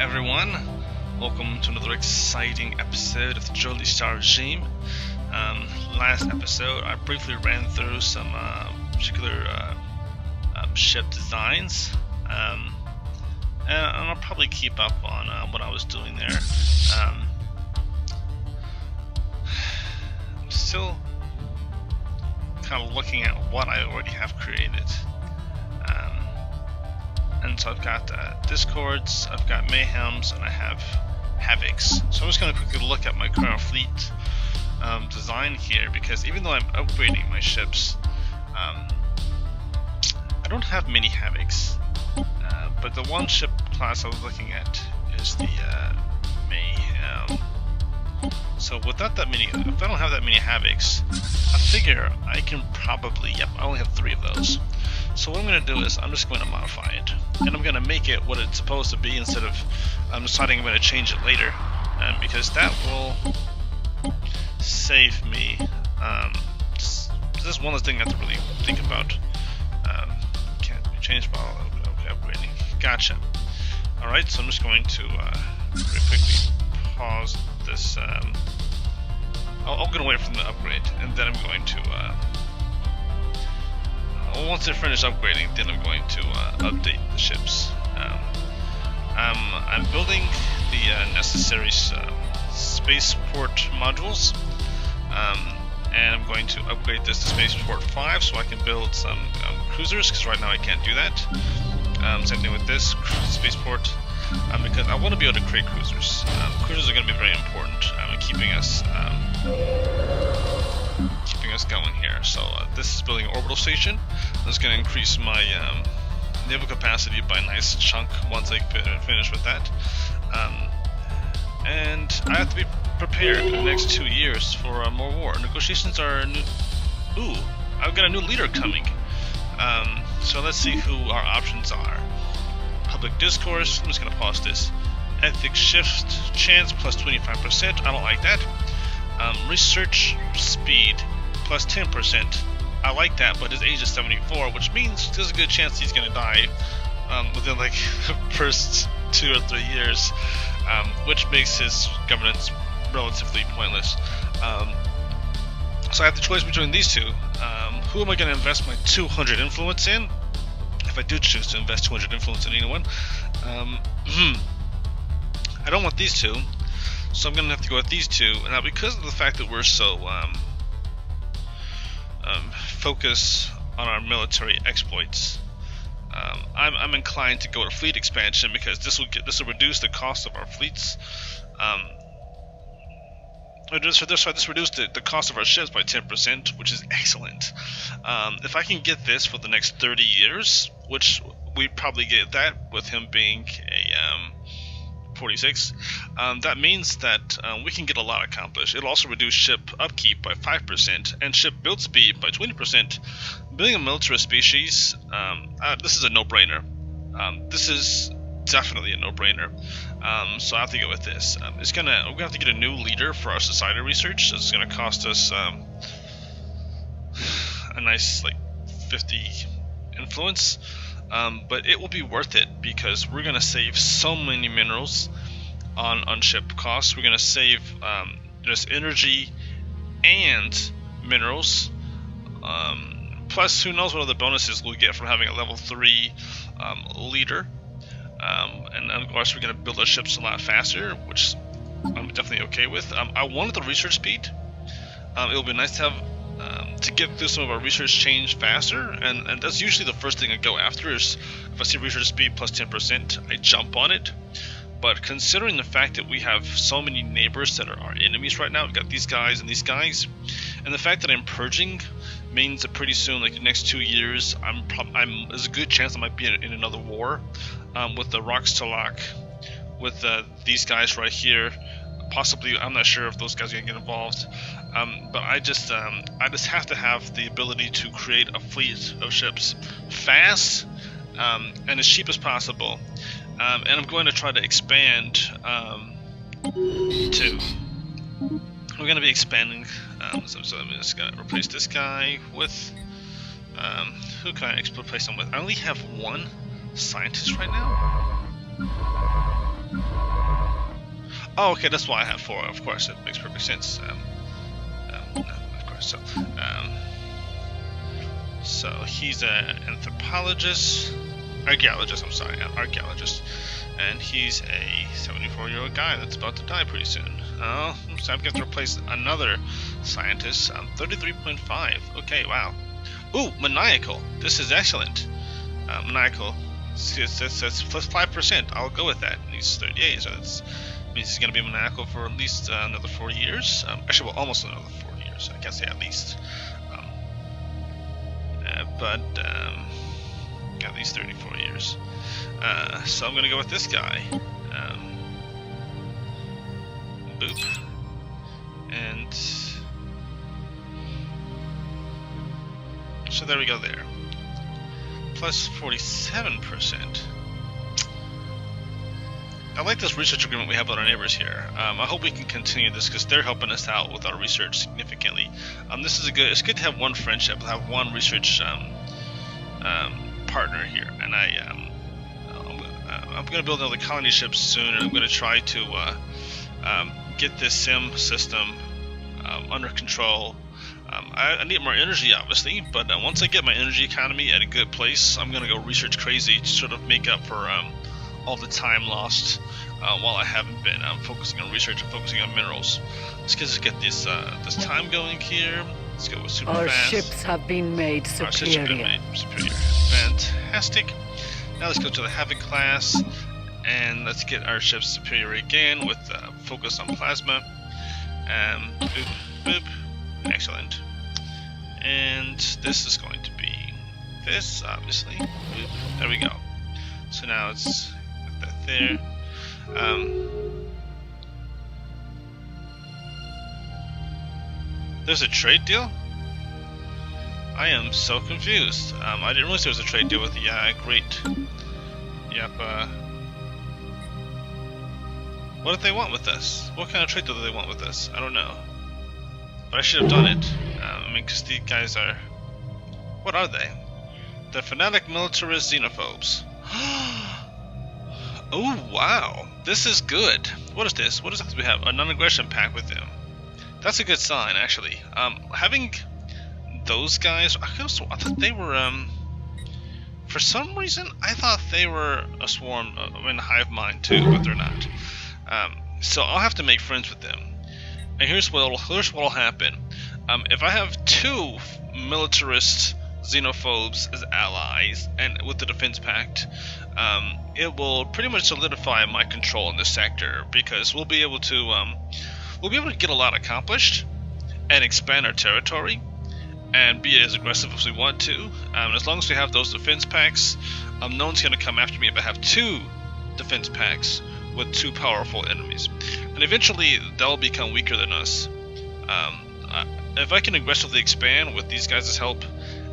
everyone, welcome to another exciting episode of the Joli Star Regime. Last episode I briefly ran through some particular ship designs, and I'll probably keep up on what I was doing there. I'm still kind of looking at what I already have created. And so I've got Discords, I've got Mayhems, and I have Havocs. So I'm just going to quickly look at my current fleet design here, because even though I'm upgrading my ships, I don't have many Havocs. But the one ship class I was looking at is the Mayhem. So without that many, if I don't have that many Havocs, I figure I can probably, I only have 3 of those. So what I'm going to do is I'm just going to modify it, and I'm going to make it what it's supposed to be instead of deciding I'm going to change it later, because that will save me. This is one of the things I have to really think about. Can't be changed while upgrading. Gotcha. Alright, so I'm just going to very quickly pause this. I'm going to wait for the upgrade, and then I'm going to once they're finished upgrading, then I'm going to update the ships. I'm building the necessary spaceport modules, and I'm going to upgrade this to spaceport 5 so I can build some cruisers, because right now I can't do that. Same thing with this spaceport, because I want to be able to create cruisers. Cruisers are going to be very important in keeping us going here. So this is building an orbital station. That's going to increase my naval capacity by a nice chunk once I finish with that. And I have to be prepared in the next 2 years for more war. Negotiations are new. Ooh, I've got a new leader coming. So let's see who our options are. Public discourse. I'm just going to pause this. Ethic shift chance plus 25%. I don't like that. Research speed plus 10%. I like that, but his age is 74, which means there's a good chance he's gonna die within like the first 2 or 3 years, which makes his governance relatively pointless. So I have the choice between these two. Who am I gonna invest my 200 influence in? If I do choose to invest 200 influence in anyone, I don't want these two, so I'm gonna have to go with these two. Now, because of the fact that we're so focus on our military exploits, I'm inclined to go to fleet expansion, because this will reduce the cost of our fleets. This reduced the cost of our ships by 10%, which is excellent. If I can get this for the next 30 years, which we probably get that with him being a 46, that means that we can get a lot accomplished. It'll also reduce ship upkeep by 5% and ship build speed by 20%. Building a military species, this is a no-brainer. This is definitely a no-brainer. So I have to go with this. We're gonna have to get a new leader for our society research. So it's gonna cost us a nice 50 influence. But it will be worth it, because we're going to save so many minerals on ship costs. We're going to save just energy and minerals. Plus, who knows what other bonuses we'll get from having a level 3 leader. And of course, we're going to build our ships a lot faster, which I'm definitely okay with. I wanted the research speed. It'll be nice to have to get through some of our research change faster, and that's usually the first thing I go after. Is if I see research speed plus 10%, I jump on it. But considering the fact that we have so many neighbors that are our enemies right now, we've got these guys and these guys, and the fact that I'm purging means that pretty soon, like the next 2 years, there's a good chance I might be in another war with the Rocks to Lock, with these guys right here. Possibly, I'm not sure if those guys are gonna get involved. But I just have to have the ability to create a fleet of ships fast and as cheap as possible. And I'm going to try to expand to. We're going to be expanding. So I'm just going to replace this guy with. Who can I replace him with? I only have one scientist right now. Oh, okay, that's why I have 4. Of course, it makes perfect sense. Of course. So he's an anthropologist, archaeologist. I'm sorry, an archaeologist, and he's a 74-year-old guy that's about to die pretty soon. Oh, so I'm going to replace another scientist. 33.5. Okay, wow. Ooh, maniacal. This is excellent. Maniacal. That's plus 5%. I'll go with that. He's 38, so that means he's going to be maniacal for at least another 4 years. Actually, well, almost another 4 years. I can't say at least. But at least 34 years. So I'm going to go with this guy. Boop. And so there we go there. Plus 47%. I like this research agreement we have with our neighbors here. I hope we can continue this because they're helping us out with our research significantly. This is it's good to have one friendship, have one research partner here, and I'm going to build another colony ship soon, and I'm going to try to get this sim system under control. I need more energy, obviously, but once I get my energy economy at a good place, I'm going to go research crazy to sort of make up for all the time lost while I haven't been focusing on research and focusing on minerals. Let's just get this time going here. Let's go with super Our fast. ships have been made superior. Our ships have been made superior. Fantastic. Now let's go to the Havoc class, and let's get our ships superior again with focus on plasma. Boop, boop. Excellent. And this is going to be this, obviously. Boop. There we go. So now it's got that there. There's a trade deal? I am so confused. I didn't realize there was a trade deal with the great. Yep. What did they want with us? What kind of trade deal do they want with us? I don't know. But I should have done it. I mean, because these guys are. What are they? The fanatic militarist xenophobes. Oh wow, this is good. What is this? What is it we have? A non-aggression pact with them. That's a good sign, actually. Having those guys, I thought they were. For some reason, I thought they were a swarm, a hive mind too, but they're not. So I'll have to make friends with them. And here's what'll happen. If I have 2 militarist xenophobes as allies, and with the defense pact, it will pretty much solidify my control in this sector, because we'll be able to get a lot accomplished and expand our territory and be as aggressive as we want to. As long as we have those defense pacts, no one's going to come after me if I have 2 defense pacts with 2 powerful enemies. And eventually they'll become weaker than us. If I can aggressively expand with these guys' help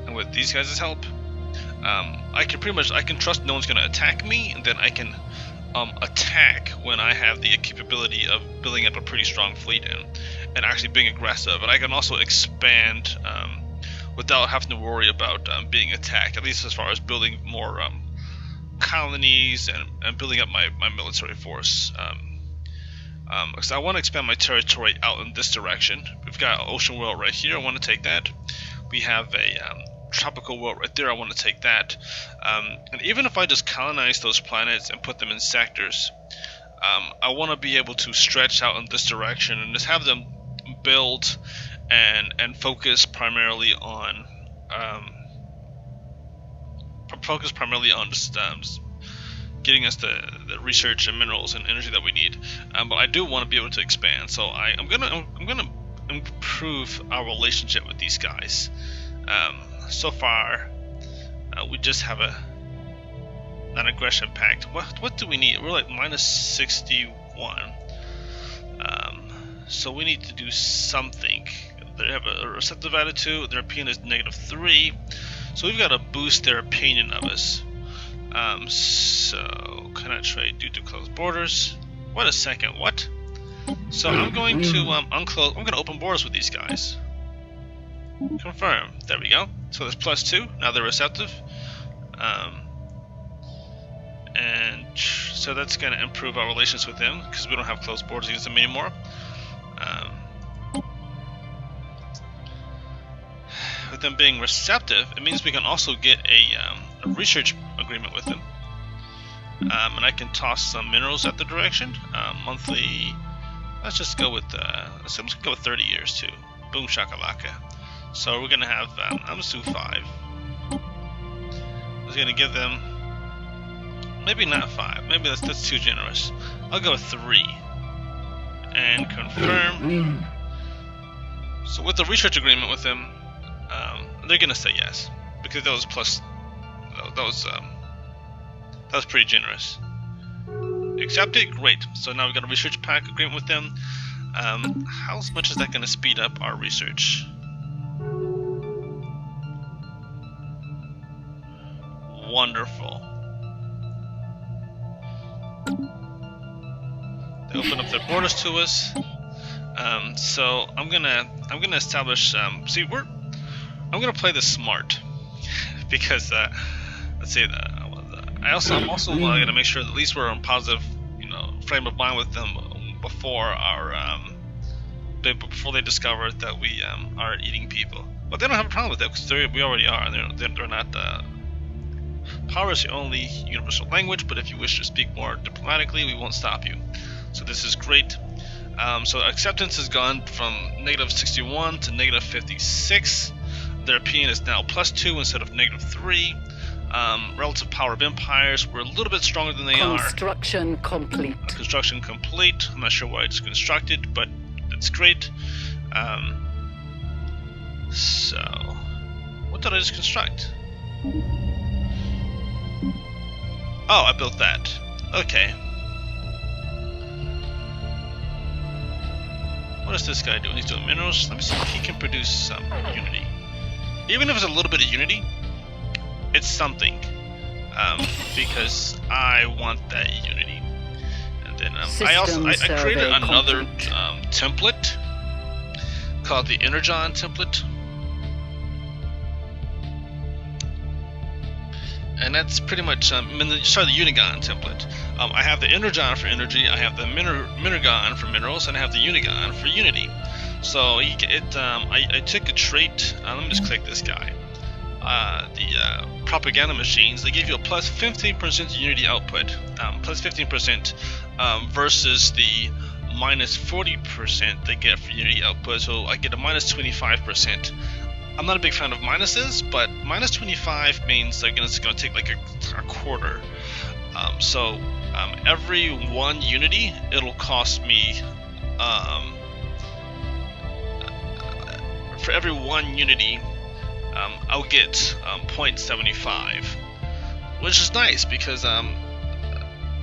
and with these guys' help, I can trust no one's going to attack me, and then I can attack when I have the capability of building up a pretty strong fleet and actually being aggressive. And I can also expand without having to worry about being attacked, at least as far as building more colonies and building up my military force. Because I want to expand my territory out in this direction. We've got ocean world right here. I want to take that. We have a tropical world right there. I want to take that. And even if I just colonize those planets and put them in sectors, I want to be able to stretch out in this direction and just have them build and focus primarily on just getting us the research and minerals and energy that we need. But I do want to be able to expand, so I'm gonna improve our relationship with these guys. So far, we just have an aggression pact. What do we need? We're like minus 61. So we need to do something. They have a receptive attitude. Their opinion is -3. So we've got to boost their opinion of us. So cannot trade due to closed borders. Wait a second, what? So I'm going to I'm going to open borders with these guys. Confirm. There we go. So there's +2. Now they're receptive. And So that's going to improve our relations with them, because we don't have closed borders against them anymore. With them being receptive, it means we can also get a research agreement with them. And I can toss some minerals at the direction. Monthly, let's just go with, let's go with 30 years too. Boom shakalaka. So we're going to have, I'm just do 5. I was going to give them, maybe not 5, maybe that's too generous. I'll go with 3. And confirm. So with the research agreement with them, they're gonna say yes, because that was plus. That was pretty generous. Accepted, great. So now we got a research pack agreement with them. How much is that gonna speed up our research? Wonderful. They open up their borders to us. So I'm gonna establish. I'm gonna play this smart, because let's see. I'm also gonna make sure that at least we're on positive, frame of mind with them before before they discover that we are eating people. But they don't have a problem with that, because we already are. They're not. Power is the only universal language, but if you wish to speak more diplomatically, we won't stop you. So this is great. So acceptance has gone from -61 to -56. Their opinion is now +2 instead of -3. Relative power of empires, we're a little bit stronger than they are. Construction complete. Construction complete. I'm not sure why it's constructed, but that's great. So, what did I just construct? Oh, I built that. Okay. What is this guy doing? He's doing minerals. Let me see if he can produce some unity. Even if it's a little bit of unity, it's something. Because I want that unity. And then I created another template called the Energon template. And that's pretty much the Unigon template. I have the Energon for energy, I have the Minergon for minerals, and I have the Unigon for unity. So I took a trait. Let me just click this guy. The propaganda machines. They give you a plus 15% unity output, plus 15% versus the minus 40% they get for unity output. So I get a minus 25%. I'm not a big fan of minuses, but minus 25 means it's going to take like a quarter. So every 1 unity, it'll cost me, for every 1 unity, I'll get 0.75, which is nice because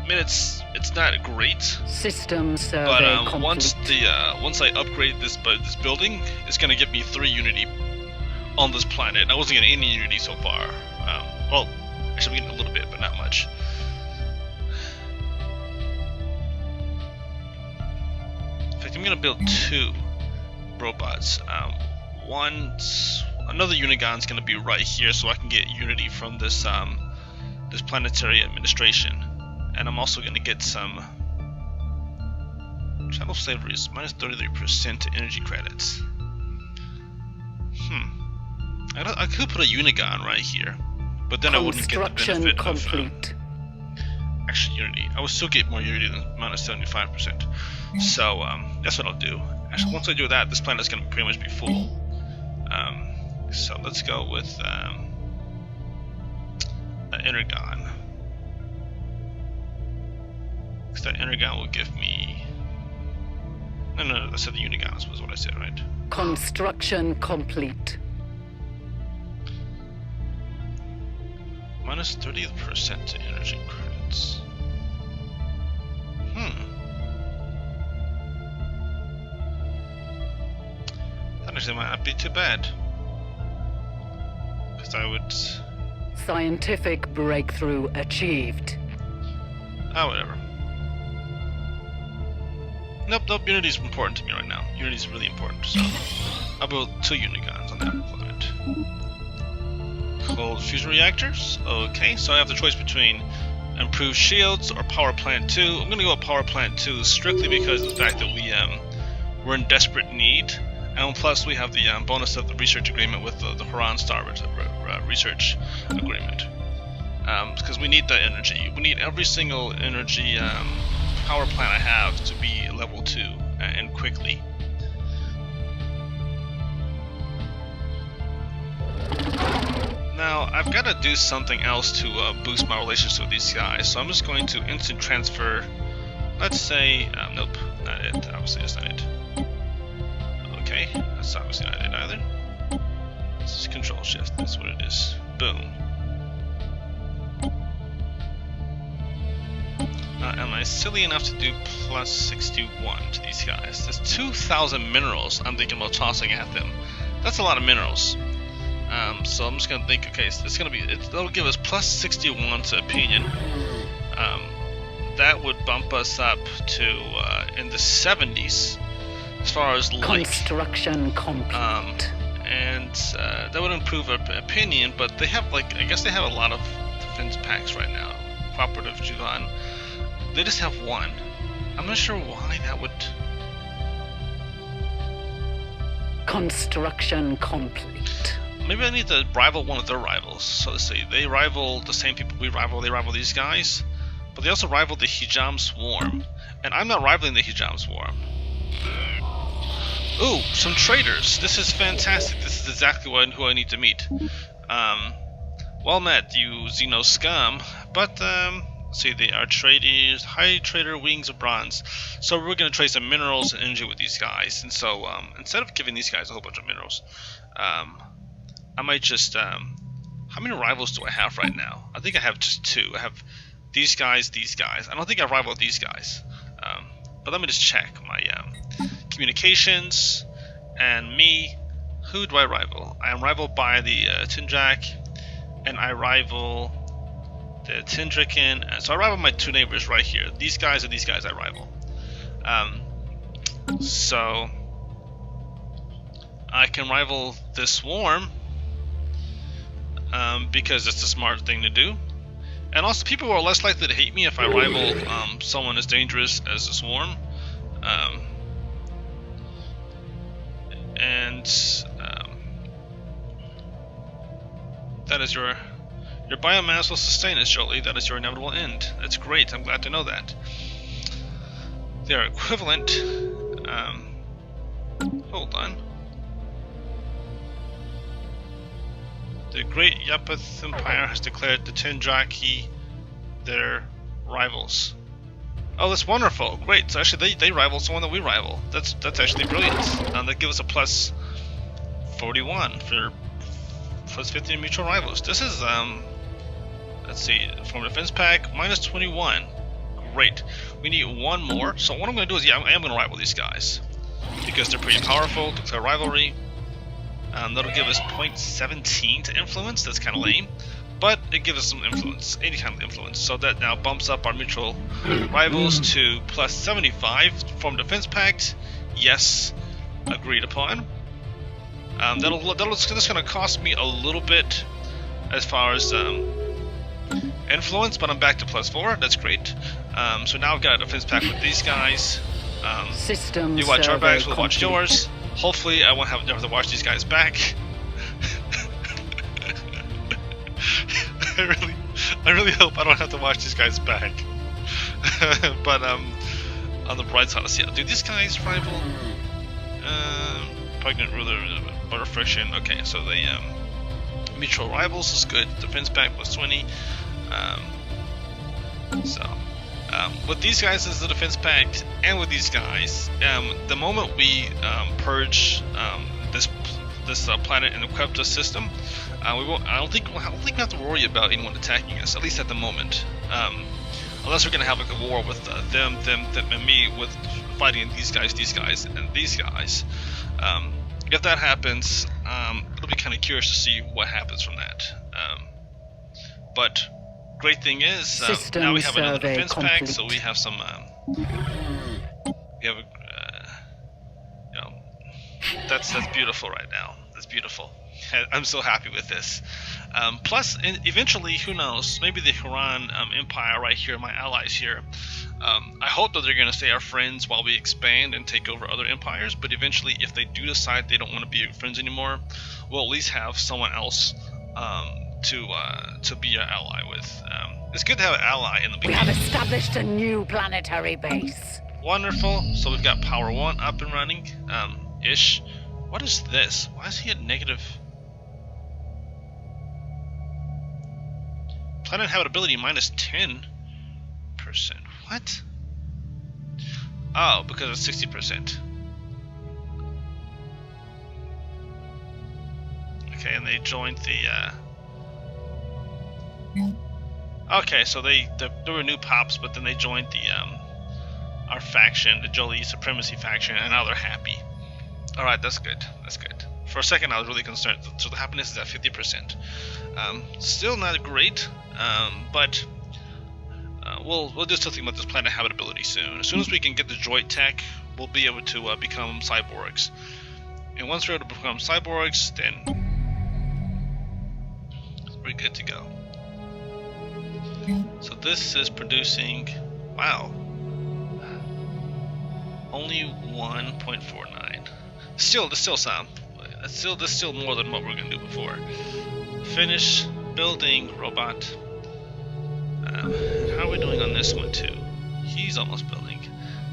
it's not great. System survey but once I upgrade this building, it's going to give me 3 unity on this planet. I wasn't getting any unity so far. Well, actually I'm getting a little bit, but not much. In fact, I'm gonna build 2 robots. Another Unigon's gonna be right here, so I can get unity from this this planetary administration, and I'm also gonna get some chattel slavery is minus 33% to energy credits. I could put a Unigon right here, but then I wouldn't get the benefit of actually unity. I would still get more unity than minus 75%. So that's what I'll do. Actually, once I do that, this planet's gonna pretty much be full. So let's go with Energon, because that Energon will give me. No, I said the Unigon was what I said, right? Construction complete. Minus 30% to energy credits. That actually might not be too bad. Because I would... Scientific breakthrough achieved. Ah, whatever. Nope, Unity's important to me right now. Unity's really important, so... I'll build 2 Unigons on that planet. Cold fusion reactors. Okay, so I have the choice between Improved shields or power plant 2. I'm gonna go with power plant 2 strictly because of the fact that we're in desperate need, and plus we have the bonus of the research agreement with the Haran Star research agreement. Because we need that energy. We need every single energy power plant I have to be level 2 and quickly. Now, I've got to do something else to boost my relationship with these guys, so I'm just going to instant transfer, let's say, nope, not it, obviously that's not it. Okay, that's obviously not it either. This is control shift, that's what it is. Boom. Am I silly enough to do plus 61 to these guys? There's 2,000 minerals I'm thinking about tossing at them. That's a lot of minerals. So I'm just gonna think, okay, so that'll give us plus 61 to opinion. That would bump us up to in the 70s as far as like Construction complete. and that would improve our opinion. But they have like, I guess they have a lot of defense packs right now. Cooperative Juvan, they just have one. I'm not sure why that would. Construction complete. Maybe I need to rival one of their rivals. So let's see, they rival the same people we rival. They rival these guys, but they also rival the Hijam Swarm, and I'm not rivaling the Hijam Swarm. Ooh, some traders. This is fantastic. This is exactly who I need to meet. Well met, you Xeno scum. But let's see, they are traders. High trader, wings of bronze. So we're gonna trade some minerals and energy with these guys. And so instead of giving these guys a whole bunch of minerals, I might just, how many rivals do I have right now? I think I have just 2. I have these guys. I don't think I rival these guys. But let me just check my communications and me. Who do I rival? I am rivaled by the Tindrak, and I rival the Tindrican. So I rival my 2 neighbors right here. These guys are these guys I rival. So I can rival this swarm. Because it's a smart thing to do, and also people are less likely to hate me if I rival someone as dangerous as the swarm. That is your biomass will sustain us, Joli. That is your inevitable end. That's great. I'm glad to know that. They are equivalent. Hold on. The Great Yapath Empire has declared the Tendraki their rivals. Oh, that's wonderful. Great. So actually they rival someone that we rival. That's actually brilliant. That gives us a plus 41 for plus 50 mutual rivals. This is let's see, from defense pack, minus 21. Great. We need one more. So what I'm gonna do is, I am gonna rival these guys. Because they're pretty powerful, declare rivalry. That'll give us 0.17 to influence. That's kind of lame, but it gives us some influence, any kind of influence. So that now bumps up our mutual rivals to plus 75 from defense pact. Yes, agreed upon. That's going to cost me a little bit as far as influence, but I'm back to plus 4. That's great. So now I've got a defense pact with these guys. System you watch our backs, we'll watch yours. Hopefully, I won't never have to watch these guys back. I really hope I don't have to watch these guys back. But on the bright side, let's see. Do these guys rival? Pregnant ruler, butter friction. Okay, so they mutual rivals is good. Defense pack plus 20. With these guys as the defense pact, and with these guys, the moment we purge this planet in the Quepta system, we won't. I don't think we have to worry about anyone attacking us, at least at the moment. Unless we're gonna have like a war with them, and me with fighting these guys, and these guys. If that happens, it'll be kind of curious to see what happens from that. But great thing is now we have another defense pack, so we have some. We have a, that's beautiful right now. That's beautiful. I'm so happy with this. Plus, eventually, who knows? Maybe the Huron Empire right here, my allies here. I hope that they're going to stay our friends while we expand and take over other empires. But eventually, if they do decide they don't want to be friends anymore, we'll at least have someone else to be an ally with. It's good to have an ally in the beginning. We have established a new planetary base. Wonderful. So we've got Power 1 up and running. Ish. What is this? Why is he at negative? Planet habitability minus 10%. What? Oh, because it's 60%. Okay, and they joined the. Okay, so there were new pops, but then they joined our faction, the Joli Supremacy faction, and now they're happy. All right, that's good. That's good. For a second, I was really concerned. So the happiness is at 50%. Still not great, but we'll do something about this planet habitability soon. As soon as we can get the droid tech, we'll be able to become cyborgs. And once we're able to become cyborgs, then we're good to go. So this is producing, wow, only 1.49. There's still some. There's still more than what we're gonna do before. Finish building robot. How are we doing on this one too? He's almost building.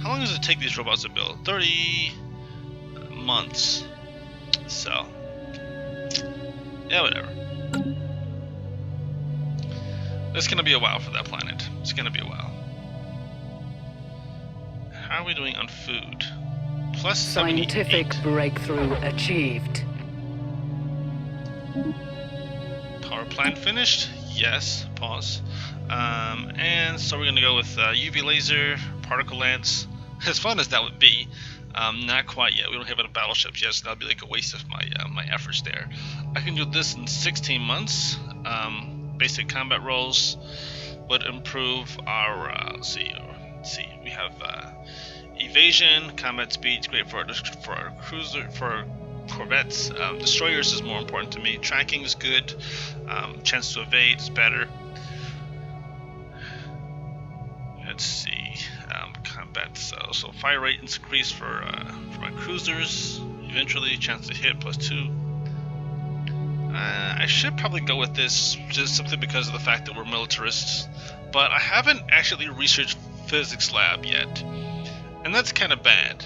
How long does it take these robots to build? 30 months. So, yeah, whatever. It's gonna be a while for that planet. It's gonna be a while. How are we doing on food? Plus Scientific 78. breakthrough achieved. Power plant finished? Yes. Pause. And so we're gonna go with UV laser, particle lens. As fun as that would be, not quite yet. We don't have any battleships yet, so that'd be like a waste of my efforts there. I can do this in 16 months. Basic combat roles would improve our. Let's see. We have evasion, combat speed's great for our cruiser, for our corvettes. Destroyers is more important to me. Tracking is good. Chance to evade is better. Let's see. Combat. So fire rate increase for my cruisers. Eventually, chance to hit +2. I should probably go with this just simply because of the fact that we're militarists, but I haven't actually researched physics lab yet, and that's kind of bad,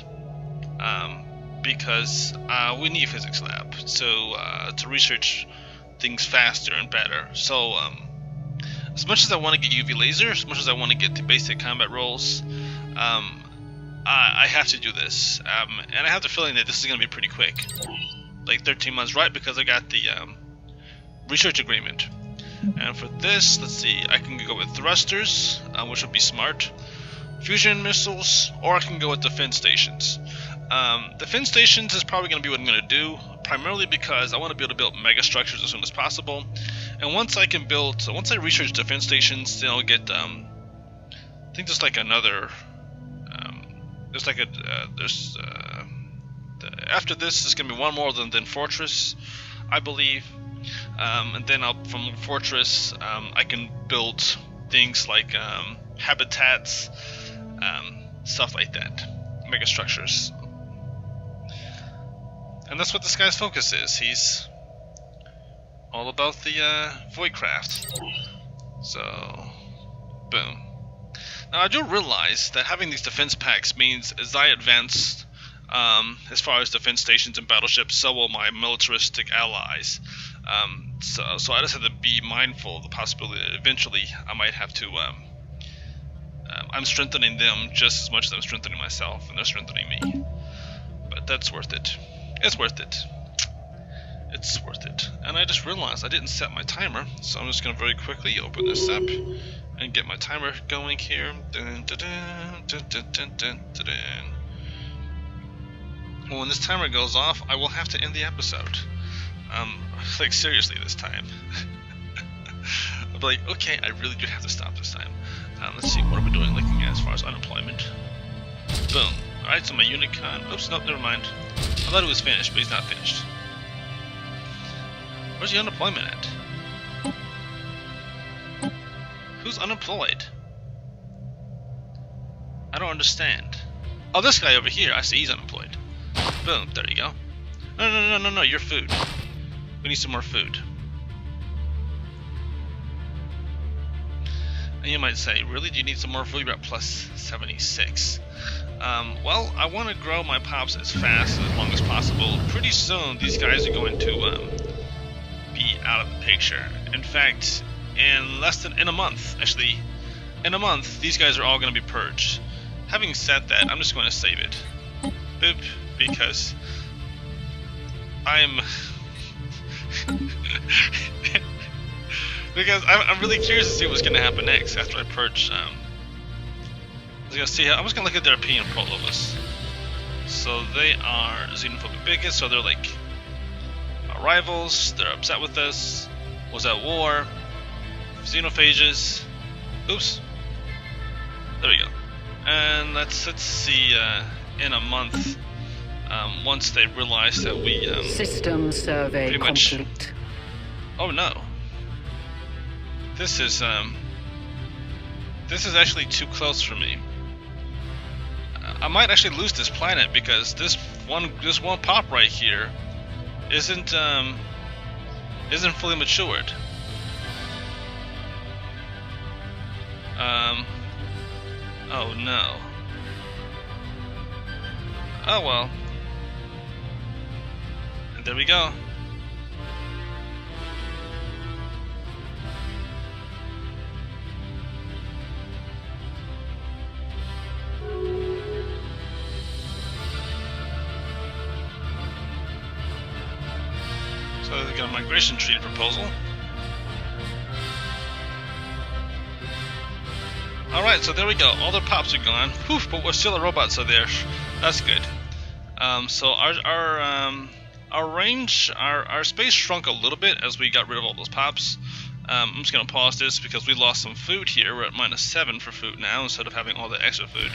because we need physics lab to research things faster and better. So as much as I want to get UV laser, as much as I want to get the basic combat roles, I have to do this, and I have the feeling that this is going to be pretty quick. Like 13 months, right? Because I got the research agreement. And for this, let's see, I can go with thrusters, which would be smart, fusion missiles, or I can go with defense stations. Defense stations is probably going to be what I'm going to do, primarily because I want to be able to build mega structures as soon as possible. And once I research defense stations, then I'll get, I think there's like another, after this, there's going to be one more than Fortress, I believe. And then from Fortress, I can build things like habitats, stuff like that, mega structures. And that's what this guy's focus is. He's all about the Voidcraft. So, boom. Now I do realize that having these defense packs means as I advance as far as defense stations and battleships, so will my militaristic allies. So I just have to be mindful of the possibility that eventually I might have to. I'm strengthening them just as much as I'm strengthening myself, and they're strengthening me. But that's worth it. It's worth it. It's worth it. And I just realized I didn't set my timer, so I'm just gonna very quickly open this up and get my timer going here. Dun, dun, dun, dun, dun, dun, dun, dun, dun. Well, when this timer goes off, I will have to end the episode. Like seriously this time. I'll be like, okay, I really do have to stop this time. Let's see, what are we doing looking at as far as unemployment? Boom. Alright, so my unit con. Oops, nope, never mind. I thought it was finished, but he's not finished. Where's the unemployment at? Who's unemployed? I don't understand. Oh, this guy over here. I see he's unemployed. Boom. There you go. No. Your food. We need some more food. And you might say, really? Do you need some more food? You're at plus 76. Well, I want to grow my pops as fast and as long as possible. Pretty soon, these guys are going to be out of the picture. In fact, in a month, actually, in a month, these guys are all going to be purged. Having said that, I'm just going to save it. Boop, because I'm because I'm really curious to see what's going to happen next after I purge. I'm just going to look at their opinion poll of us. So they are xenophobic bigots, so they're like our rivals. They're upset with us. Was at war. Xenophages. Oops. There we go. And let's see. In a month, once they realize that we System survey complete. Oh no. This is actually too close for me. I might actually lose this planet because this one pop right here isn't fully matured. Oh no. Oh well. And there we go. So we got a migration treaty proposal. Alright, so there we go. All the pops are gone. Whew, but we're still a robot, so there. That's good. So our range, our space shrunk a little bit as we got rid of all those pops. I'm just gonna pause this because we lost some food here. We're at -7 for food now instead of having all the extra food.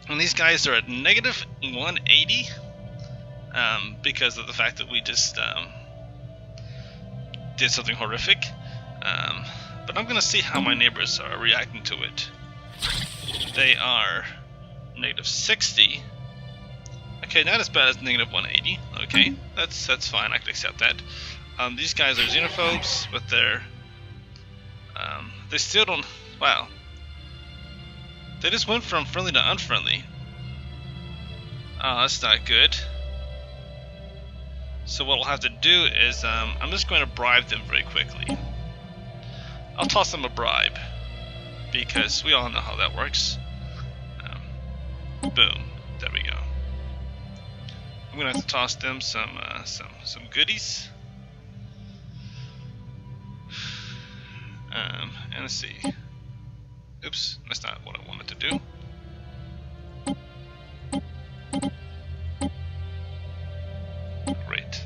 And these guys are at -180 because of the fact that we just did something horrific. But I'm gonna see how my neighbors are reacting to it. They are -60. Okay, not as bad as -180. Okay, that's fine. I can accept that. These guys are xenophobes, but they still don't. Wow, they just went from friendly to unfriendly. Oh, that's not good. So what we'll have to do is I'm just going to bribe them very quickly. I'll toss them a bribe because we all know how that works. Boom, there we go. I'm gonna have to toss them some goodies. And let's see. Oops, that's not what I wanted to do. Great.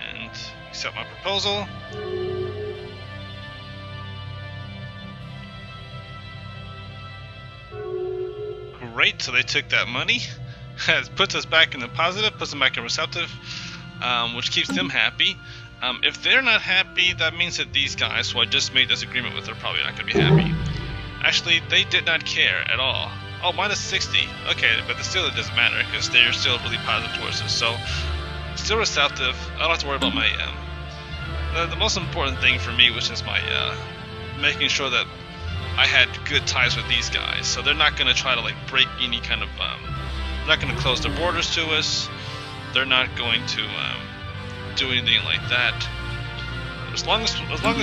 And accept my proposal. Great, so they took that money. It puts us back in the positive, puts them back in receptive, which keeps them happy. If they're not happy, that means that these guys who I just made this agreement with are probably not going to be happy. Actually, they did not care at all. Oh, -60. Okay, but still it doesn't matter because they're still really positive towards us. So, still receptive. I don't have to worry about my... the most important thing for me was just my making sure that I had good ties with these guys. So they're not going to try to like break any kind of... they're not going to close their borders to us. They're not going to do anything like that. As long as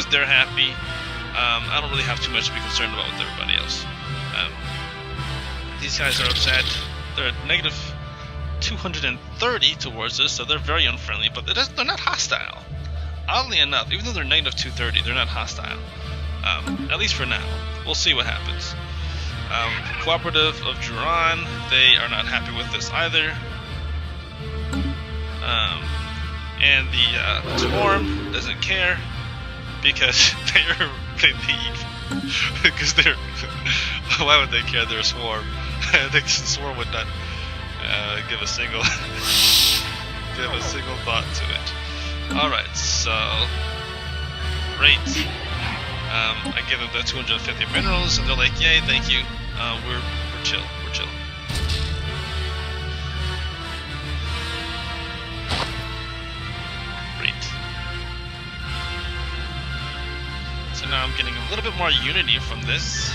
they're happy, I don't really have too much to be concerned about with everybody else. These guys are upset. They're at -230 towards us, so they're very unfriendly, but they're not hostile. Oddly enough, even though they're -230, they're not hostile. At least for now. We'll see what happens. Cooperative of Juran, they are not happy with this either. And the Swarm doesn't care because they leave. Because they're... Why would they care? They're a Swarm. I think the Swarm would not give a single thought to it. Alright, so... Great. I give them the 250 minerals, and they're like, yay, thank you. We're chill, we're chill. Great. So now I'm getting a little bit more unity from this.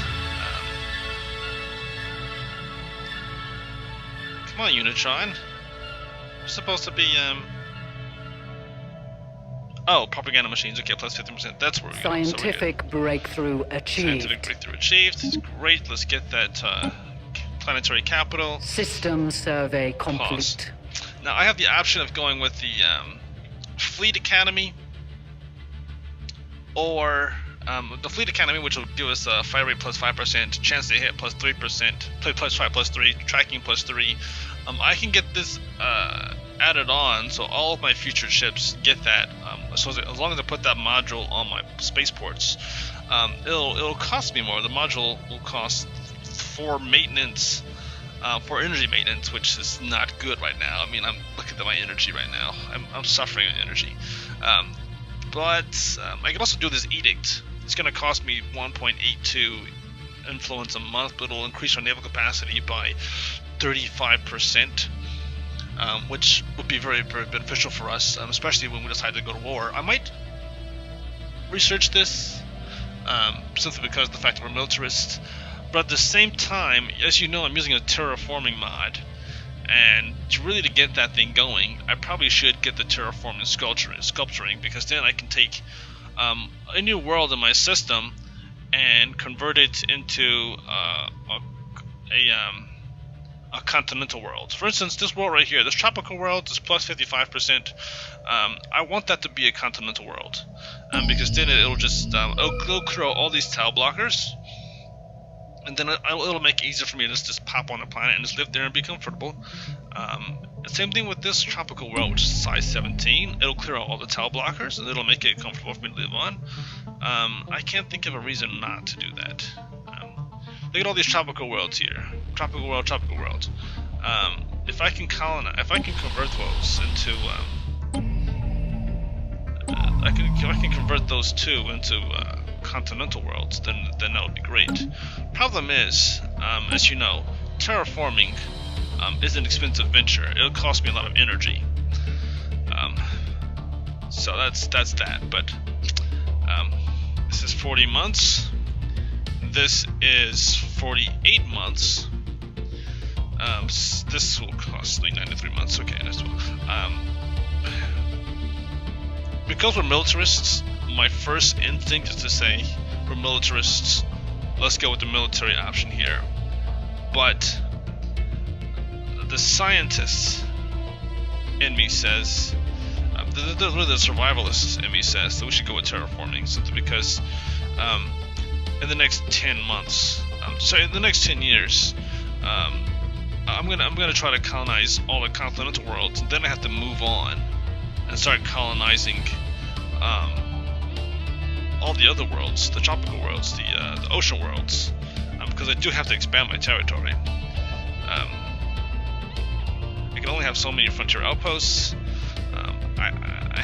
Come on, Unitron. We're supposed to be, Oh, propaganda machines. Okay, plus 50%. That's where we go. Scientific breakthrough achieved. Scientific breakthrough achieved. It's great. Let's get that planetary capital. System survey complete. Pause. Now, I have the option of going with the Fleet Academy, or the Fleet Academy, which will give us a fire rate plus 5%, chance to hit plus 3%, play plus 5 plus 3, tracking plus 3. I can get this added on, so all of my future ships get that. So as long as I put that module on my spaceports, it'll cost me more. The module will cost for maintenance, for energy maintenance, which is not good right now. I mean, I'm looking at my energy right now. I'm suffering with energy. But I can also do this edict. It's going to cost me 1.82 influence a month, but it'll increase our naval capacity by 35%. Which would be very, very beneficial for us, especially when we decide to go to war. I might research this, simply because of the fact that we're militarists. But at the same time, as you know, I'm using a terraforming mod, and to get that thing going, I probably should get the terraforming sculpturing, because then I can take a new world in my system and convert it into a continental world. For instance, this world right here, this tropical world is plus 55%. I want that to be a continental world, because then it'll just it'll clear out all these tile blockers, and then it'll make it easier for me to just pop on the planet and just live there and be comfortable. Same thing with this tropical world, which is size 17. It'll clear out all the tile blockers, and it'll make it comfortable for me to live on. I can't think of a reason not to do that. Look at all these tropical worlds here. Tropical world, tropical world. If I can convert those into, I can convert those two into continental worlds, then that would be great. Problem is, as you know, terraforming is an expensive venture. It'll cost me a lot of energy. So that's that. But this is 40 months. This is 48 months. This will cost me 93 months. Okay, that's well. Because we're militarists, my first instinct is to say we're militarists. Let's go with the military option here. But the scientist in me says, the survivalist in me says that we should go with terraforming, simply because in the next 10 months, in the next 10 years, I'm gonna try to colonize all the continental worlds, and then I have to move on and start colonizing all the other worlds, the tropical worlds, the ocean worlds, because I do have to expand my territory. I can only have so many frontier outposts. I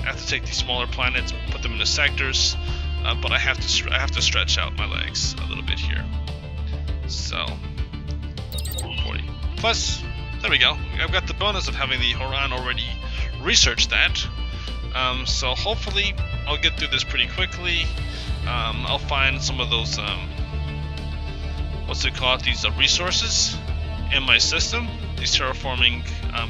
have to take these smaller planets, put them into sectors. But I have to stretch out my legs a little bit here. So 40 plus. There we go. I've got the bonus of having the Horan already researched that. So hopefully I'll get through this pretty quickly. I'll find some of those these resources in my system. These terraforming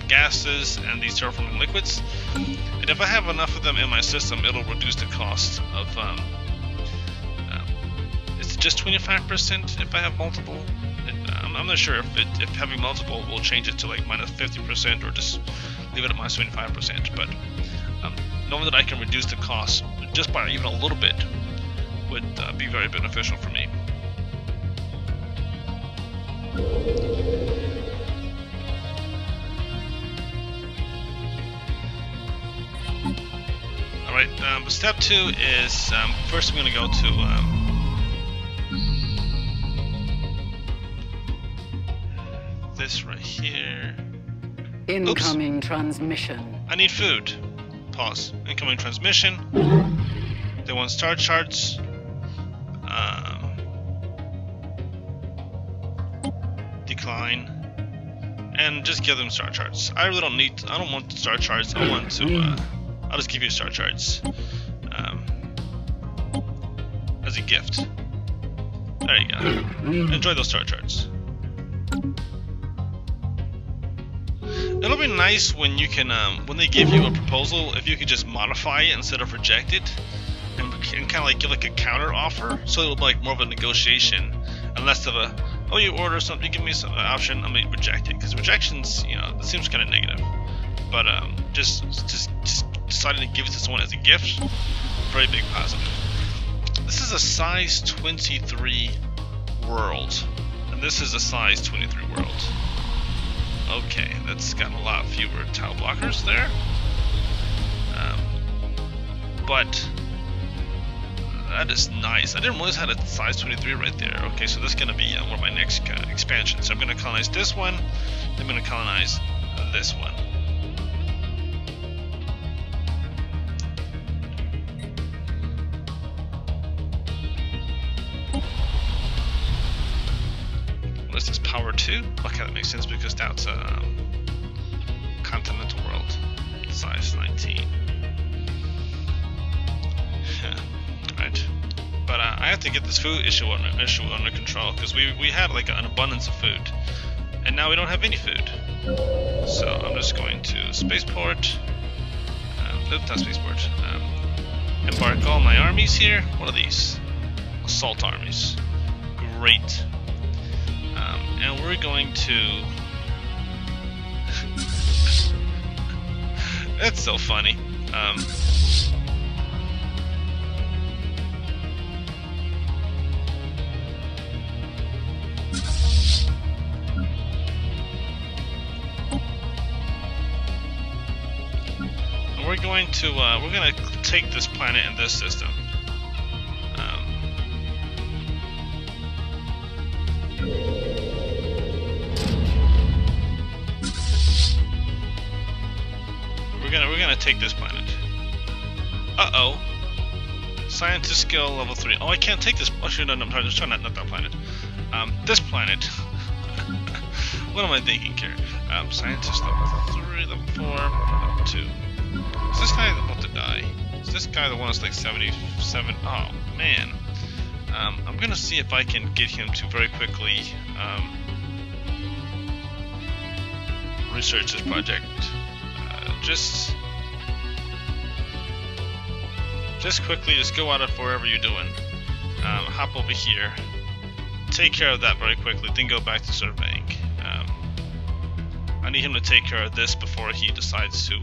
gases and these terraforming liquids. And if I have enough of them in my system, it'll reduce the cost of it's just 25% if I have multiple. I'm not sure if having multiple will change it to like minus 50% or just leave it at minus 25%. But knowing that I can reduce the cost just by even a little bit would be very beneficial for me. Alright, step 2 is, first I'm going to go to, this right here. Incoming transmission. I need food. Pause. Incoming transmission. They want star charts. Decline. And just give them star charts. I really don't need. I don't want star charts. I want to. I'll just give you star charts as a gift. There you go. Enjoy those star charts. It'll be nice when you can, when they give you a proposal, if you could just modify it instead of reject it, and kind of like give like a counter offer, so it'll be like more of a negotiation, and less of a, oh, you order something, you give me some option, I'm gonna reject it, because rejections, you know, it seems kind of negative. But just deciding to give it to someone as a gift, very big positive. This is a size 23 world, and this is a size 23 world. Okay, that's got a lot fewer tile blockers there. But that is nice. I didn't realize I had a size 23 right there. Okay, so this is going to be one of my next expansions. So I'm going to colonize this one. I'm going to colonize this one. What is this, power 2? Okay, that makes sense because that's a continental world, size 19. Yeah, right. But I have to get this food issue under control because we had like an abundance of food, and now we don't have any food. So I'm just going to spaceport. Oops, not spaceport. Embark all my armies here. What are these? Assault armies. Great. And we're going to... That's so funny. We're going to take this planet and this system. We're gonna take this planet. Uh-oh. Scientist skill level 3. Oh, I can't take this. Oh, shoot, no, I'm trying not that planet. This planet. What am I thinking here? Scientist level 3, level 4, level 2. Is this guy about to die? Is this guy the one that's like 77? Oh, man. I'm gonna see if I can get him to very quickly research this project. Just quickly, just go out of wherever you're doing. Hop over here. Take care of that very quickly, then go back to surveying. I need him to take care of this before he decides to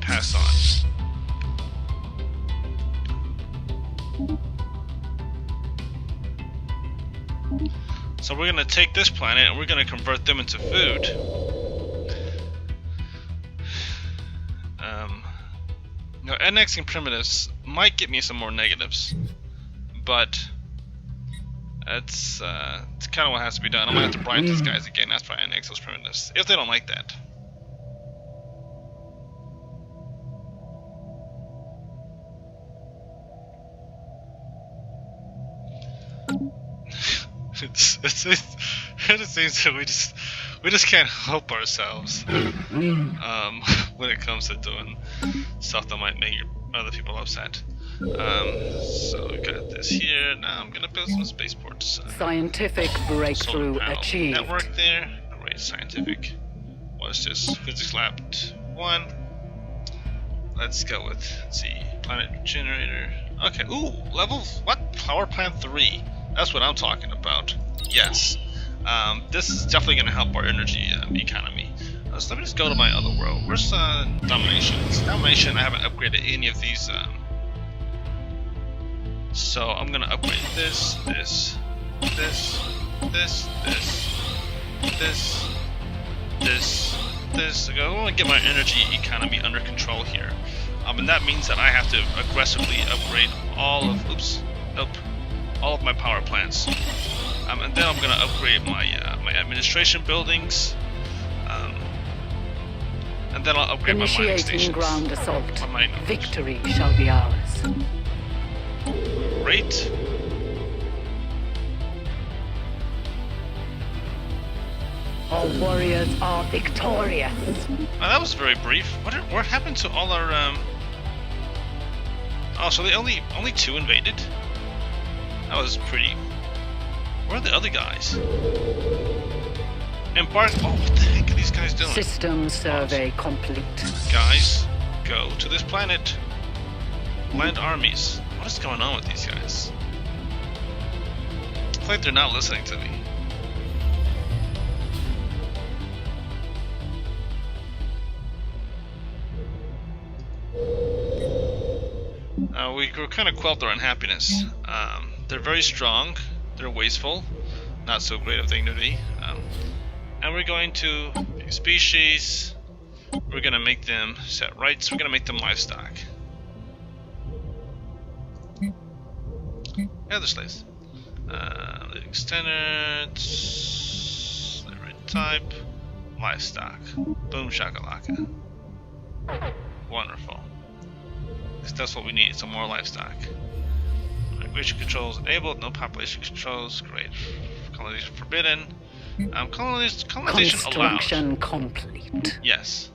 pass on. So we're going to take this planet and we're going to convert them into food. Now, annexing primitives might get me some more negatives, but it's kind of what has to be done. I'm going to have to bribe these guys again after I annex those primitives, if they don't like that. It seems that we just can't help ourselves when it comes to doing stuff that might make other people upset. So we got this here. Now I'm gonna build some spaceports. Scientific breakthrough achieved. Network there. Alright, scientific. What is this? Physics lab 1. Let's go with, let's see, planet generator. Okay. Ooh, level what? Power plant 3. That's what I'm talking about. Yes. This is definitely going to help our energy economy. So let me just go to my other world. Where's domination? Domination, I haven't upgraded any of these. So I'm going to upgrade this. I want to get my energy economy under control here. And that means that I have to aggressively upgrade all of my power plants. And then I'm going to upgrade my my administration buildings. and then I'll upgrade my mining Initiating stations. ground assault. My mining nodes. Victory shall be ours. Great. Our warriors are victorious. Oh, that was very brief. What happened to all our Oh, so they only 2 invaded? That was pretty. Where are the other guys? Embark. Oh, what the heck are these guys doing? System survey complete. Guys, go to this planet. Land armies. What is going on with these guys? It's like they're not listening to me. We're kind of quelled their unhappiness. They're very strong. They're wasteful. Not so great of dignity. And we're going to pick species. We're going to make them set rights. We're going to make them livestock. Yeah, the slaves. Living standards. Liberate type. Livestock. Boom shakalaka. Wonderful. That's what we need, some more livestock. Migration controls enabled, no population controls, great. Colonization forbidden. Colonization allowed. Construction complete. Yes.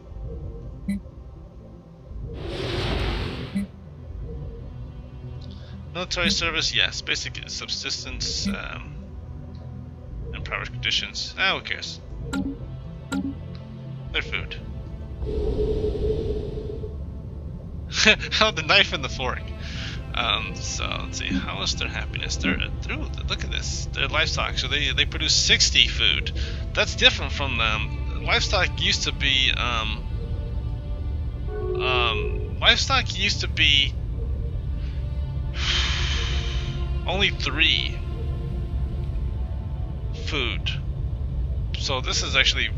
Military service, yes. Basic subsistence, and power conditions. Ah, who cares? Their food. Oh, the knife and the fork. So let's see. How is their happiness? They're through. Look at this. Their livestock. So they produce 60 food. That's different from them. Livestock used to be only 3 food. So this is actually.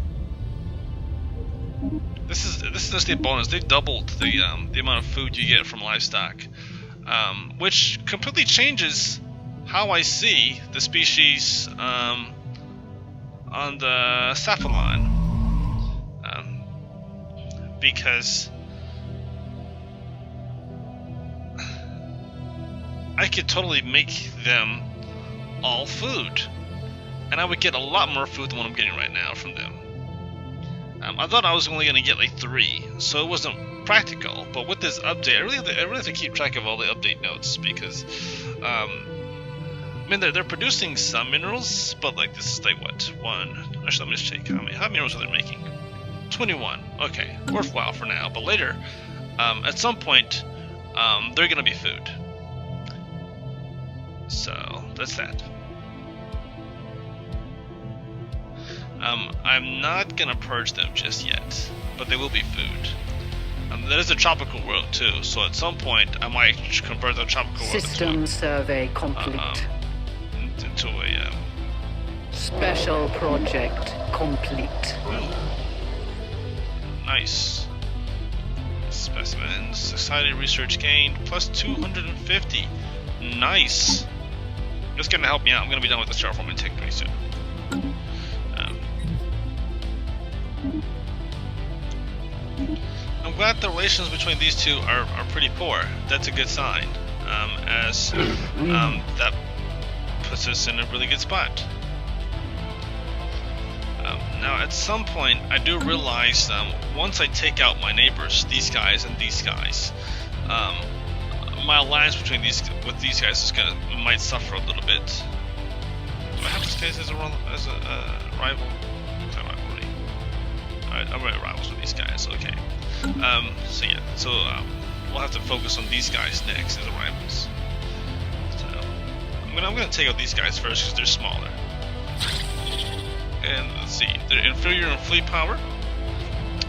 This is just a bonus. They've doubled the amount of food you get from livestock, which completely changes how I see the species on the Cephalon, because I could totally make them all food, and I would get a lot more food than what I'm getting right now from them. I thought I was only going to get like 3, so it wasn't practical. But with this update, I really have to keep track of all the update notes because, I mean, they're producing some minerals, but like this is like what 1. Actually, let me just check how many minerals are they making. 21. Okay, worthwhile for now. But later, at some point, they're going to be food. So that's that. I'm not gonna purge them just yet, but they will be food. That is a tropical world too, so at some point I might convert the tropical world System survey complete. into a Special project complete. nice specimens. Society research gained plus 250. Nice. That's gonna help me out. I'm gonna be done with the terraforming tech pretty soon. I'm glad the relations between these two are pretty poor. That's a good sign, as that puts us in a really good spot. Now, at some point, I do realize once I take out my neighbors, these guys and these guys, my alliance between these guys is might suffer a little bit. Do I have these guys as a rival? Rivalry. Alright, I'm already rivals with these guys. Okay. So yeah, we'll have to focus on these guys next as rivals. So I'm gonna take out these guys first because they're smaller. And let's see, they're inferior in fleet power.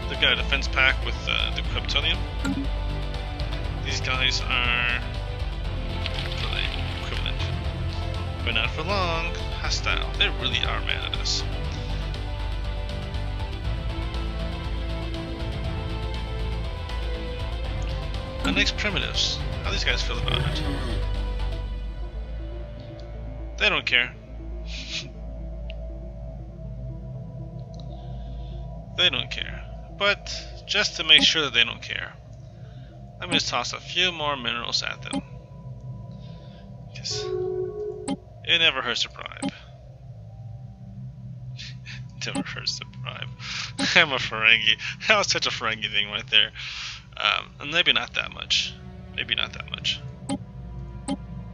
They've got a defense pack with the Kryptonium. These guys are equivalent, but not for long. Hostile. They really are mad at us. The next primitives. How these guys feel about it? They don't care. They don't care. But just to make sure that they don't care. Let me just toss a few more minerals at them. Because it never hurts to bribe. Never hurts to bribe. I'm a Ferengi. That was such a Ferengi thing right there. And maybe not that much. Maybe not that much.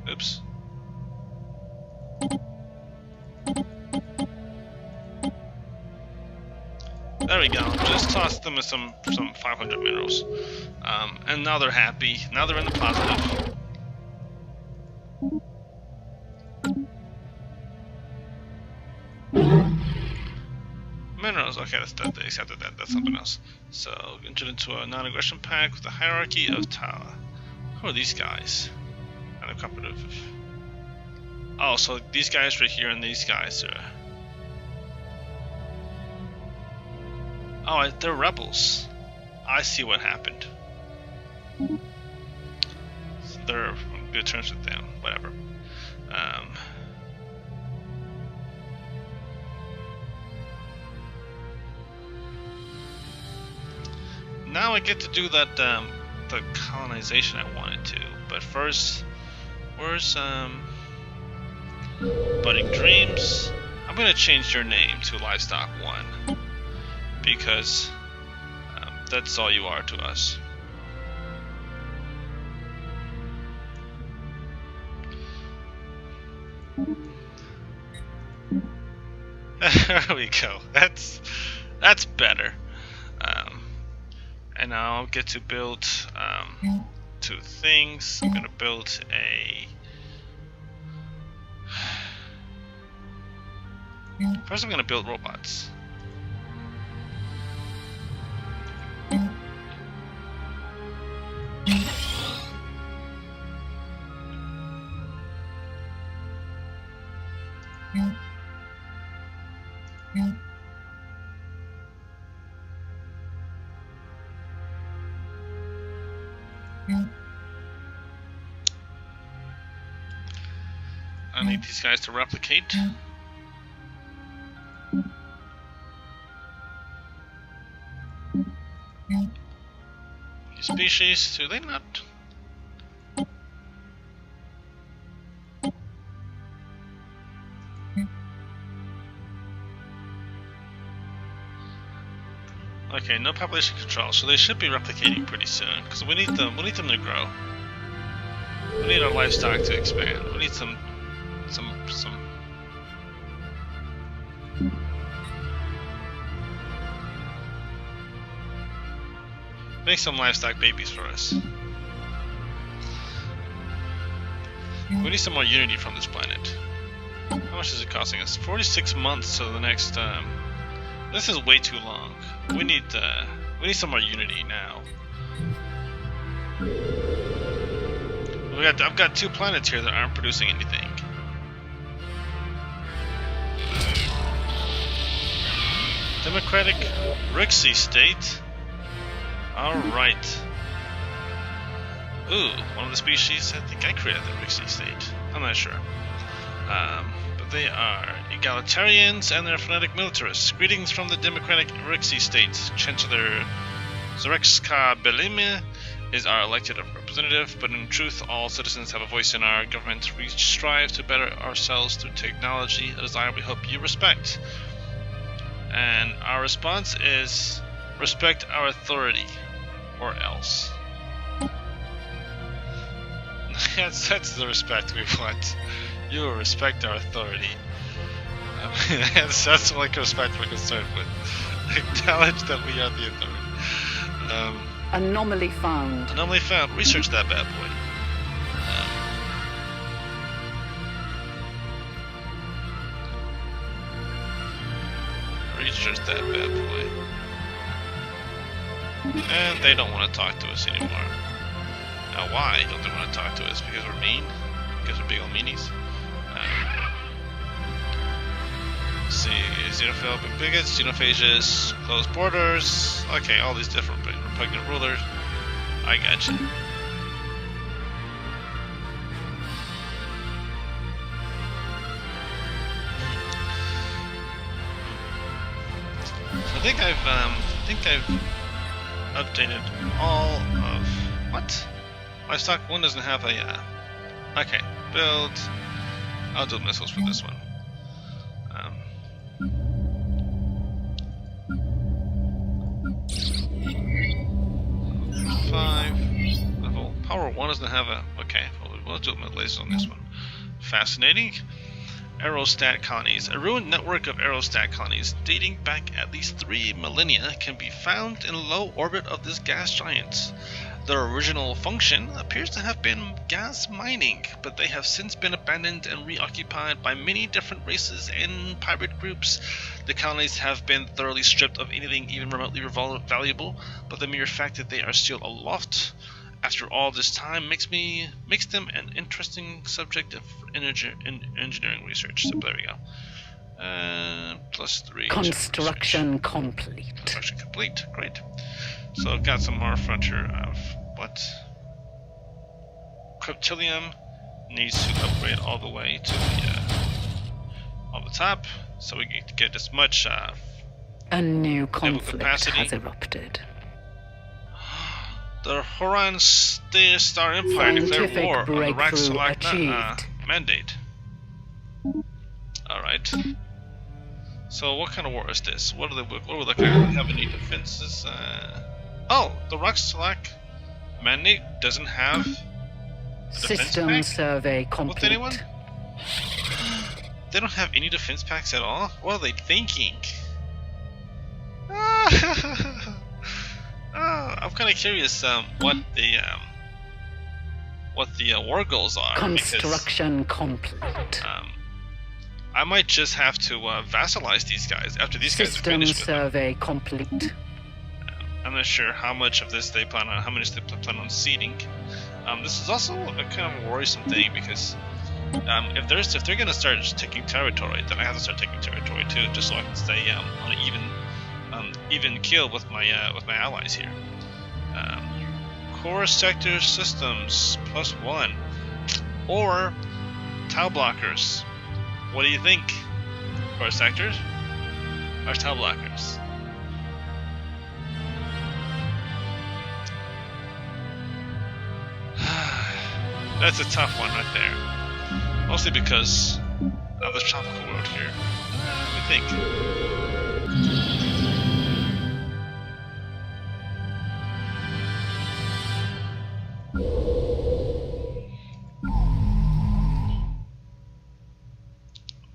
Oops. There we go. Just toss them with some 500 minerals. And now they're happy. Now they're in the positive. Minerals. Okay, they accepted that. That's something else. So, entered into a non-aggression pact with the hierarchy of Tala. Who are these guys? Kind of competitive. Oh, so these guys right here and these guys are... Oh, they're rebels. I see what happened. So they're on good terms with them. Whatever. Now I get to do that, the colonization I wanted to. But first, where's, Budding Dreams? I'm gonna change your name to Livestock 1. Because that's all you are to us. There we go. That's better. And now I'll get to build 2 things. I'm gonna build a... First I'm gonna build robots. I need these guys to replicate. These species, do they not? Okay, no population control, so they should be replicating pretty soon. Because we need them to grow. We need our livestock to expand. We need some. Make some livestock babies for us. We need some more unity from this planet. How much is it costing us? 46 months to the next. This is way too long. We need some more unity now. I've got 2 planets here that aren't producing anything. Democratic Rixie state. Alright. Ooh, one of the species, I think I created the Rixie state. I'm not sure. But they are egalitarians and they're phonetic militarists. Greetings from the Democratic Rixie state. Chancellor Zorexka Belime is our elected representative, but in truth, all citizens have a voice in our government. We strive to better ourselves through technology, a desire we hope you respect. And our response is, respect our authority, or else. That's the respect we want. You will respect our authority. That's like respect we're concerned with. Acknowledge that we are the authority. Anomaly found. Anomaly found. Research that bad boy. Research that bad boy. And they don't want to talk to us anymore. Now why don't they want to talk to us? Because we're mean? Because we're big old meanies? Let's see, xenophobic bigots, xenophages, closed borders. Okay, all these different repugnant rulers. I gotcha. So I think I've updated all of what? Livestock 1 doesn't have a. Okay, build. I'll do missiles for this one. 5 level power 1 doesn't have a. Okay, we'll do lasers on this one. Fascinating. Aerostat colonies. A ruined network of aerostat colonies dating back at least 3 millennia can be found in low orbit of this gas giant. Their original function appears to have been gas mining, but they have since been abandoned and reoccupied by many different races and pirate groups. The colonies have been thoroughly stripped of anything even remotely valuable, but the mere fact that they are still aloft after all this time makes them an interesting subject of engineering research. So there we go. +3. Construction complete. Construction complete. Great. So I've got some more frontier of what? Cryptilium needs to upgrade all the way to the on the top, so we can get as much a new conflict capacity. has erupted. The Horan Star Empire declared war on the Rax mandate. Alright. So what kind of war is this? What are we looking at? Have any defenses? Oh, the Raxalak mandate doesn't have a System defense pack? survey complete. With anyone? They don't have any defense packs at all? What are they thinking? I'm kind of curious what the war goals are. Construction complete. I might just have to vassalize these guys after these guys are finished with survey complete. I'm not sure how much of this they plan on, how much they plan on seeding. This is also a kind of worrisome thing because if they're gonna start taking territory, then I have to start taking territory too, just so I can stay on an even keel with my allies here. Core sector systems +1 or tile blockers. What do you think? Core sectors or tile blockers? That's a tough one right there. Mostly because of the tropical world here. What do you think?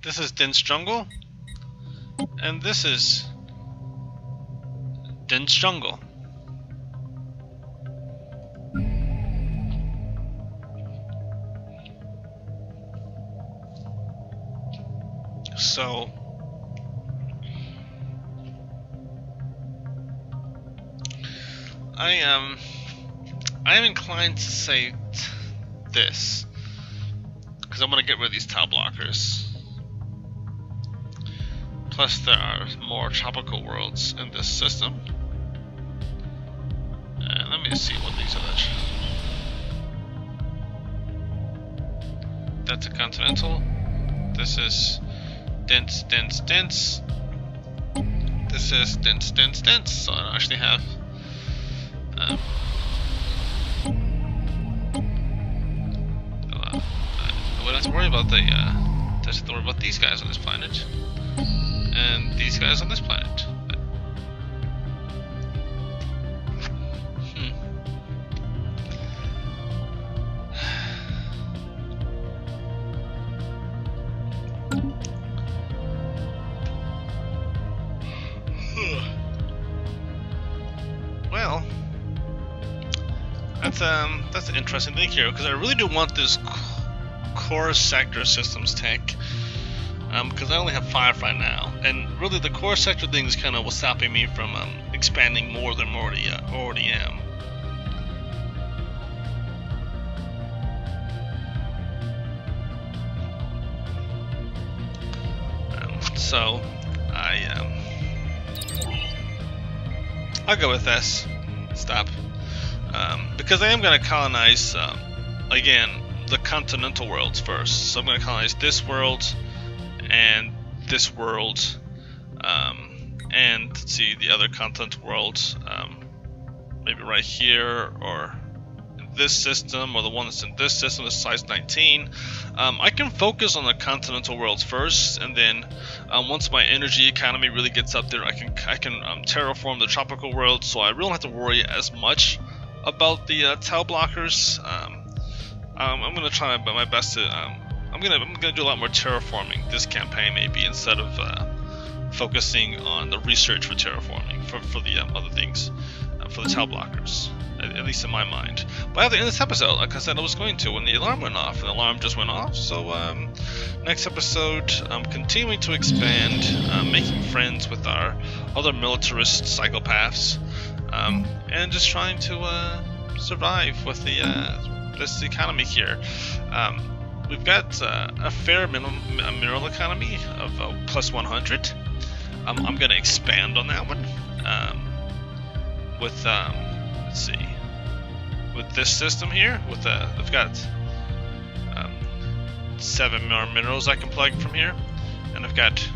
This is dense jungle, and this is dense jungle. So I am inclined to say this because I'm gonna get rid of these tile blockers. Plus, there are more tropical worlds in this system. And let me see what these are. That's a continental. This is dense, dense, dense. This is dense, dense, dense. So I don't actually have. I wouldn't have to worry about just have to worry about these guys on this planet. And these guys on this planet. Well, that's an interesting thing here because I really do want this core sector systems tech. Because I only have 5 right now, and really the core sector thing is kind of what's stopping me from expanding more than I already am. So I'll go with this. Stop. Because I am going to colonize again the continental worlds first. So I'm going to colonize this world. And this world, and let's see the other continent world. maybe right here, or in this system, or the one that's in this system is size 19. I can focus on the continental worlds first, and then once my energy economy really gets up there, I can terraform the tropical world, so I really don't have to worry as much about the tau blockers. I'm gonna try my best to. I'm gonna do a lot more terraforming this campaign, maybe, instead of focusing on the research for terraforming for the other things, for the tau blockers, at least in my mind. But I have to end this episode, like I said I was going to, when the alarm went off, and the alarm just went off. So next episode, I'm continuing to expand, making friends with our other militarist psychopaths, and just trying to survive with this economy here. We've got a fair mineral economy of plus 100. I'm going to expand on that one with let's see, with this system here. With I've got 7 more minerals I can plug from here, and I've got,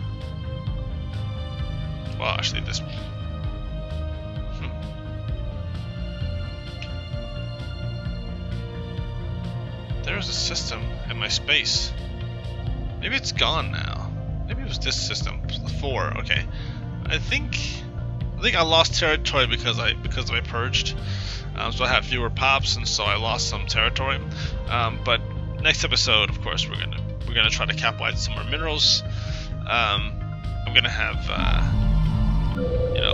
well, actually this. There's a system in my space. Maybe it's gone now. Maybe it was this system, 4. Okay, I think I lost territory because I purged. So I have fewer pops, and so I lost some territory. But next episode, of course, we're gonna try to capitalize some more minerals. I'm gonna have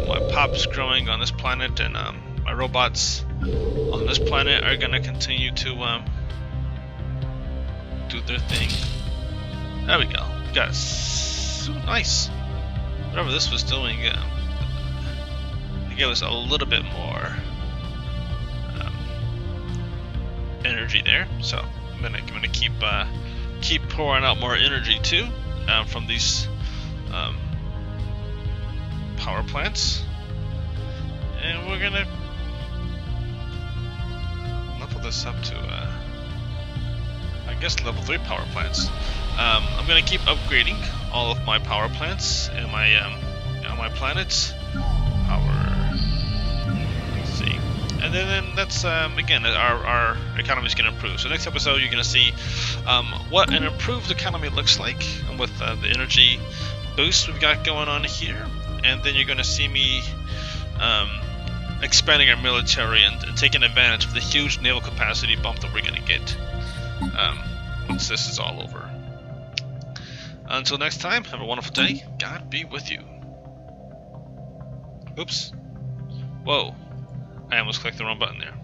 my pops growing on this planet, and my robots on this planet are gonna continue to do their thing. There we go. Got so nice. Whatever this was doing, it gave us a little bit more energy there. So I'm gonna keep pouring out more energy too from these power plants, and we're gonna level this up to I guess level 3 power plants. I'm gonna keep upgrading all of my power plants and my on my planets. Let's see, and then that's again our economy is gonna improve. So next episode you're gonna see what an improved economy looks like, and with the energy boost we've got going on here, and then you're gonna see me expanding our military and taking advantage of the huge naval capacity bump that we're gonna get once this is all over. Until next time, have a wonderful day. God be with you. Oops. Whoa. I almost clicked the wrong button there.